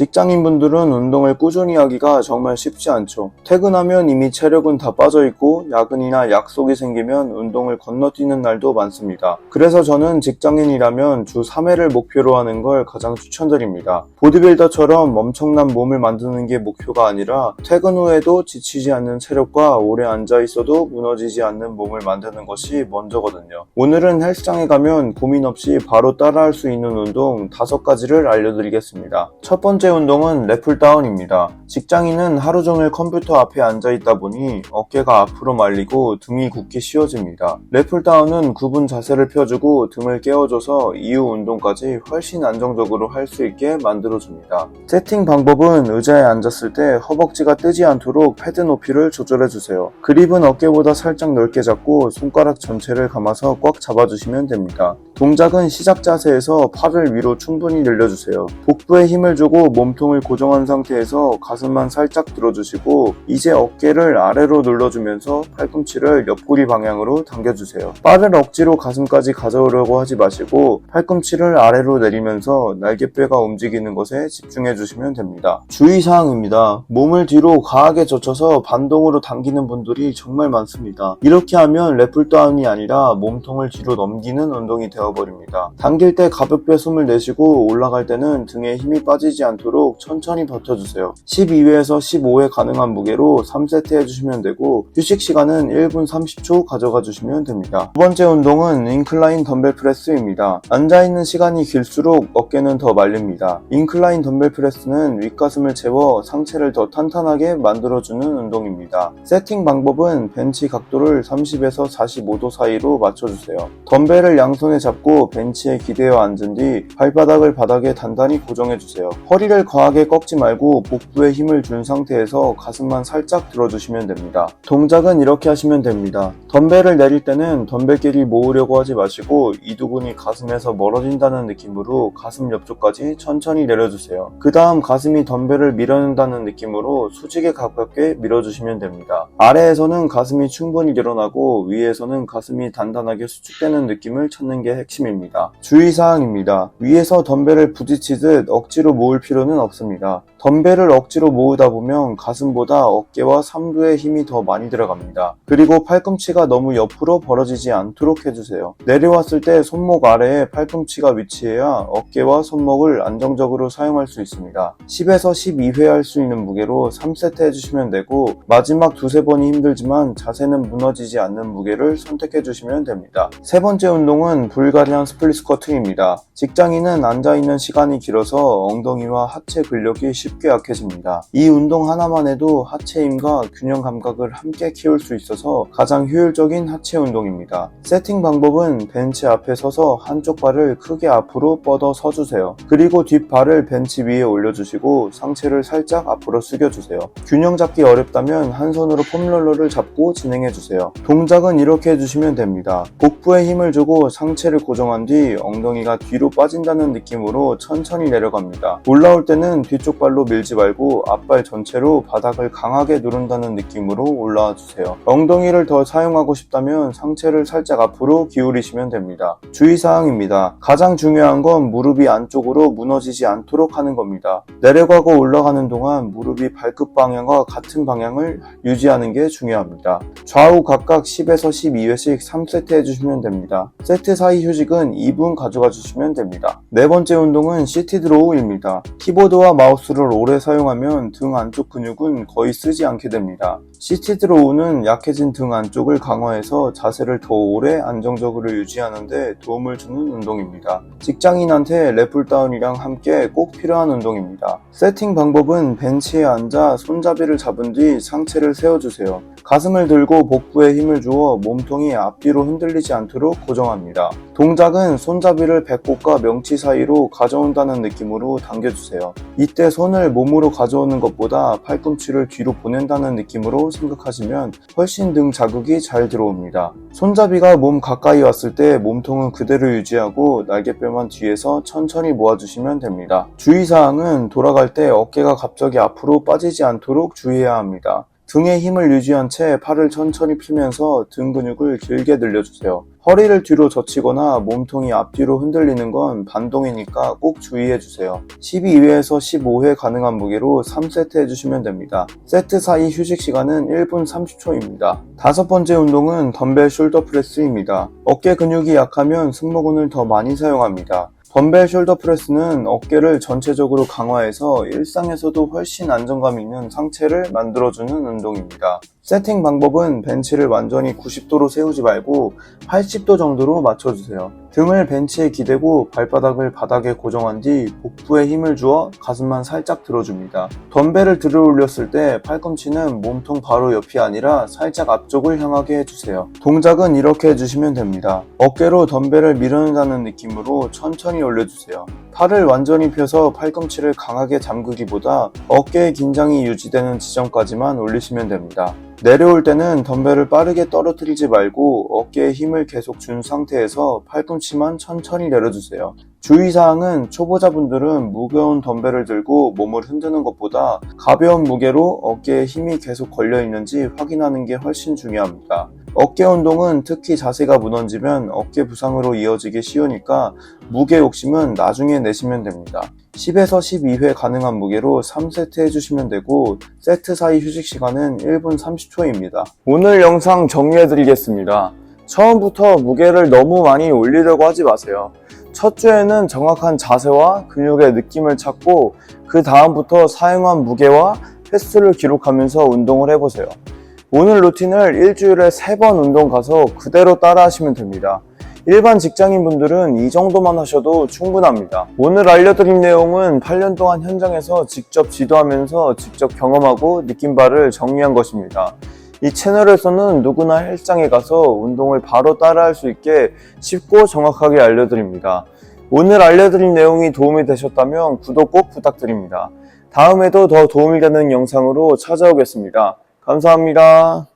직장인분들은 운동을 꾸준히 하기가 정말 쉽지 않죠. 퇴근하면 이미 체력은 다 빠져있고 야근이나 약속이 생기면 운동을 건너뛰는 날도 많습니다. 그래서 저는 직장인이라면 주 3회를 목표로 하는 걸 가장 추천드립니다. 보디빌더처럼 엄청난 몸을 만드는 게 목표가 아니라 퇴근 후에도 지치지 않는 체력과 오래 앉아있어도 무너지지 않는 몸을 만드는 것이 먼저거든요. 오늘은 헬스장에 가면 고민 없이 바로 따라할 수 있는 운동 5가지를 알려드리겠습니다. 첫 번째 운동은 랩풀다운입니다. 직장인은 하루 종일 컴퓨터 앞에 앉아있다 보니 어깨가 앞으로 말리고 등이 굳기 쉬워집니다. 랩풀다운은 굽은 자세를 펴주고 등을 깨워줘서 이후 운동까지 훨씬 안정적으로 할 수 있게 만들어줍니다. 세팅 방법은 의자에 앉았을 때 허벅지가 뜨지 않도록 패드 높이를 조절해주세요. 그립은 어깨보다 살짝 넓게 잡고 손가락 전체를 감아서 꽉 잡아주시면 됩니다. 동작은 시작 자세에서 팔을 위로 충분히 늘려주세요. 복부에 힘을 주고 몸통을 고정한 상태에서 가슴만 살짝 들어주시고 이제 어깨를 아래로 눌러주면서 팔꿈치를 옆구리 방향으로 당겨주세요. 발을 억지로 가슴까지 가져오려고 하지 마시고 팔꿈치를 아래로 내리면서 날개뼈가 움직이는 것에 집중해주시면 됩니다. 주의사항입니다. 몸을 뒤로 과하게 젖혀서 반동으로 당기는 분들이 정말 많습니다. 이렇게 하면 랩풀다운이 아니라 몸통을 뒤로 넘기는 운동이 되어버립니다. 당길 때 가볍게 숨을 내쉬고 올라갈 때는 등에 힘이 빠지지 않도록 천천히 버텨주세요. 12회에서 15회 가능한 무게로 3세트 해주시면 되고 휴식 시간은 1분 30초 가져가 주시면 됩니다. 두 번째 운동은 인클라인 덤벨 프레스입니다. 앉아있는 시간이 길수록 어깨는 더 말립니다. 인클라인 덤벨 프레스는 윗가슴을 채워 상체를 더 탄탄하게 만들어주는 운동입니다. 세팅 방법은 벤치 각도를 30에서 45도 사이로 맞춰주세요. 덤벨을 양손에 잡고 벤치에 기대어 앉은 뒤 발바닥을 바닥에 단단히 고정해주세요. 허리를 과하게 꺾지 말고 복부에 힘을 준 상태에서 가슴만 살짝 들어주시면 됩니다. 동작은 이렇게 하시면 됩니다. 덤벨을 내릴 때는 덤벨끼리 모으려고 하지 마시고 이두근이 가슴에서 멀어진다는 느낌으로 가슴 옆쪽까지 천천히 내려주세요. 그 다음 가슴이 덤벨을 밀어낸다는 느낌으로 수직에 가깝게 밀어주시면 됩니다. 아래에서는 가슴이 충분히 늘어나고 위에서는 가슴이 단단하게 수축되는 느낌을 찾는 게 핵심입니다. 주의사항입니다. 위에서 덤벨을 부딪히듯 억지로 모을 필요는 없습니다. 덤벨을 억지로 모으다 보면 가슴보다 어깨와 삼두에 힘이 더 많이 들어갑니다. 그리고 팔꿈치가 너무 옆으로 벌어지지 않도록 해주세요. 내려왔을 때 손목 아래에 팔꿈치가 위치해야 어깨와 손목을 안정적으로 사용할 수 있습니다. 10에서 12회 할 수 있는 무게로 3세트 해주시면 되고 마지막 2-3번이 힘들지만 자세는 무너지지 않는 무게를 선택해주시면 됩니다. 세 번째 운동은 불가리안 스플릿 스쿼트입니다. 직장인은 앉아있는 시간이 길어서 엉덩이와 하체 근력이 쉽게 약해집니다. 이 운동 하나만 해도 하체 힘과 균형 감각을 함께 키울 수 있어서 가장 효율적인 하체 운동입니다. 세팅 방법은 벤치 앞에 서서 한쪽 발을 크게 앞으로 뻗어 서주세요. 그리고 뒷발을 벤치 위에 올려주시고 상체를 살짝 앞으로 숙여주세요. 균형 잡기 어렵다면 한 손으로 폼롤러를 잡고 진행해주세요. 동작은 이렇게 해주시면 됩니다. 복부에 힘을 주고 상체를 고정한 뒤 엉덩이가 뒤로 빠진다는 느낌으로 천천히 내려갑니다. 올라올 때는 뒤쪽 발로 밀지 말고 앞발 전체로 바닥을 강하게 누른다는 느낌으로 올라와 주세요. 엉덩이를 더 사용하고 싶다면 상체를 살짝 앞으로 기울이시면 됩니다. 주의사항입니다. 가장 중요한 건 무릎이 안쪽으로 무너지지 않도록 하는 겁니다. 내려가고 올라가는 동안 무릎이 발끝 방향과 같은 방향을 유지하는 게 중요합니다. 좌우 각각 10에서 12회씩 3세트 해주시면 됩니다. 세트 사이 휴식은 2분 가져가 주시면 됩니다. 네 번째 운동은 시티드 로우입니다. 키보드와 마우스를 오래 사용하면 등 안쪽 근육은 거의 쓰지 않게 됩니다. 시티드 로우는 약해진 등 안쪽을 강화해서 자세를 더 오래 안정적으로 유지하는 데 도움을 주는 운동입니다. 직장인한테 랩풀다운이랑 함께 꼭 필요한 운동입니다. 세팅 방법은 벤치에 앉아 손잡이를 잡은 뒤 상체를 세워주세요. 가슴을 들고 복부에 힘을 주어 몸통이 앞뒤로 흔들리지 않도록 고정합니다. 동작은 손잡이를 배꼽과 명치 사이로 가져온다는 느낌으로 당겨주세요. 이때 손을 몸으로 가져오는 것보다 팔꿈치를 뒤로 보낸다는 느낌으로 생각하시면 훨씬 등 자극이 잘 들어옵니다. 손잡이가 몸 가까이 왔을 때 몸통은 그대로 유지하고 날개뼈만 뒤에서 천천히 모아주시면 됩니다. 주의사항은 돌아갈 때 어깨가 갑자기 앞으로 빠지지 않도록 주의해야 합니다. 등에 힘을 유지한 채 팔을 천천히 펴면서 등 근육을 길게 늘려주세요. 허리를 뒤로 젖히거나 몸통이 앞뒤로 흔들리는 건 반동이니까 꼭 주의해주세요. 12회에서 15회 가능한 무게로 3세트 해주시면 됩니다. 세트 사이 휴식 시간은 1분 30초입니다. 다섯 번째 운동은 덤벨 숄더 프레스입니다. 어깨 근육이 약하면 승모근을 더 많이 사용합니다. 덤벨 숄더 프레스는 어깨를 전체적으로 강화해서 일상에서도 훨씬 안정감 있는 상체를 만들어주는 운동입니다. 세팅 방법은 벤치를 완전히 90도로 세우지 말고 80도 정도로 맞춰주세요. 등을 벤치에 기대고 발바닥을 바닥에 고정한 뒤 복부에 힘을 주어 가슴만 살짝 들어줍니다. 덤벨을 들어 올렸을 때 팔꿈치는 몸통 바로 옆이 아니라 살짝 앞쪽을 향하게 해주세요. 동작은 이렇게 해주시면 됩니다. 어깨로 덤벨을 밀어낸다는 느낌으로 천천히 올려주세요. 팔을 완전히 펴서 팔꿈치를 강하게 잠그기보다 어깨의 긴장이 유지되는 지점까지만 올리시면 됩니다. 내려올 때는 덤벨을 빠르게 떨어뜨리지 말고 어깨에 힘을 계속 준 상태에서 팔꿈치만 천천히 내려주세요. 주의사항은 초보자분들은 무거운 덤벨을 들고 몸을 흔드는 것보다 가벼운 무게로 어깨에 힘이 계속 걸려있는지 확인하는 게 훨씬 중요합니다. 어깨 운동은 특히 자세가 무너지면 어깨 부상으로 이어지기 쉬우니까 무게 욕심은 나중에 내시면 됩니다. 10에서 12회 가능한 무게로 3세트 해주시면 되고 세트 사이 휴식 시간은 1분 30초입니다. 오늘 영상 정리해드리겠습니다. 처음부터 무게를 너무 많이 올리려고 하지 마세요. 첫 주에는 정확한 자세와 근육의 느낌을 찾고 그 다음부터 사용한 무게와 횟수를 기록하면서 운동을 해보세요. 오늘 루틴을 일주일에 3번 운동 가서 그대로 따라 하시면 됩니다. 일반 직장인분들은 이 정도만 하셔도 충분합니다. 오늘 알려드린 내용은 8년 동안 현장에서 직접 지도하면서 직접 경험하고 느낀 바를 정리한 것입니다. 이 채널에서는 누구나 헬스장에 가서 운동을 바로 따라할 수 있게 쉽고 정확하게 알려드립니다. 오늘 알려드린 내용이 도움이 되셨다면 구독 꼭 부탁드립니다. 다음에도 더 도움이 되는 영상으로 찾아오겠습니다. 감사합니다.